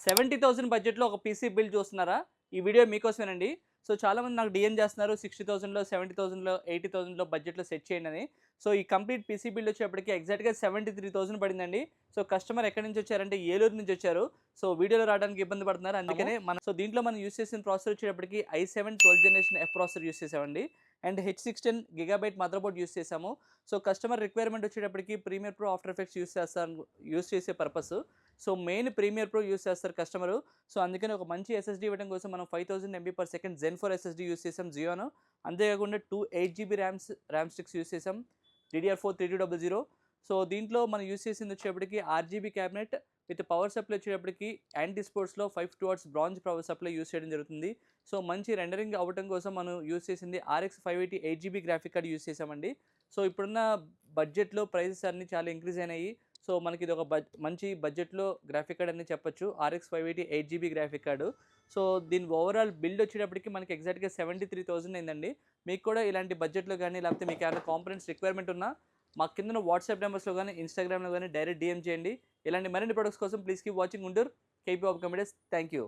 70,000 బడ్జెట్‌లో ఒక PC build చూస్తున్నారా? ఈ వీడియో మీకోసమేనండి. సో, చాలామంది నాకు డీఎం చేస్తున్నారు 60,000లో, 70,000లో, 80,000లో బడ్జెట్‌లో సెట్ చేయండి అని. సో, ఈ కంప్లీట్ పీసీ బిల్డ్ వచ్చేప్పటికి ఎగ్జాక్ట్‌గా 73,000 పడిందండి. సో, కస్టమర్ ఎక్కడి నుంచి వచ్చారంటే ఏలూరు నుంచి వచ్చారు. సో, వీడియోలో రావడానికి ఇబ్బంది పడుతున్నారు. అందుకనే దీంట్లో మనం యూజ్ చేసిన ప్రాసెసర్ వచ్చేటప్పటికి i7 12th generation F processor use చేసామండి. And H16 gigabyte motherboard use చేసాము. సో, కస్టమర్ రిక్వైర్మెంట్ వచ్చేటప్పటికి Premiere Pro, After Effects use చేసే purpose. So, main Premiere Pro use చేస్తారు కస్టమరు. సో, అందుకని ఒక మంచి ఎస్ఎస్‌డీ ఇవ్వడం కోసం మనం 5000 ఎంబీ/సెకండ్ Zen 4 ఎస్ఎస్‌డీ యూజ్ చేసాం జియోను. అంతేకాకుండా 2 8 జీబీ ర్యామ్ స్టిక్స్ యూజ్ చేసాం. DDR4 3200. సో, దీంట్లో మనం యూజ్ చేసింది వచ్చేటప్పటికి RGB cabinet with power supply వచ్చేటప్పటికి యాంటీ స్పోర్ట్స్‌లో 550 watts bronze power supply use చేయడం జరుగుతుంది. సో, మంచి రెండరింగ్ అవ్వటం కోసం మనం యూజ్ చేసింది RX 580 8 GB graphic card use చేసామండి. సో, ఇప్పుడున్న బడ్జెట్‌లో ప్రైసెస్ అన్నీ చాలా ఇంక్రీజ్ అయినాయి. సో, మనకి ఇది ఒక మంచి బడ్జెట్‌లో గ్రాఫిక్ కార్డ్ అని చెప్పొచ్చు. RX 580 8 GB graphic card. So, దీని ఓవరాల్ బిల్డ్ వచ్చేటప్పటికి మనకి ఎగ్జాక్ట్‌గా 73,000 అయిందండి. మీకు కూడా ఇలాంటి బడ్జెట్‌లో గానీ, లేకపోతే మీకు ఏమైనా కాంపోనెంట్స్ రిక్వైర్మెంట్ ఉన్నా మా కిందన వాట్సాప్ నెంబర్స్‌లో గానీ, ఇన్‌స్టాగ్రామ్‌లో గానీ డైరెక్ట్ డీఎం చేయండి. ఇలాంటి మరిన్ని ప్రొడక్ట్స్ కోసం please keep watching. Guntur KP of computers. Thank you.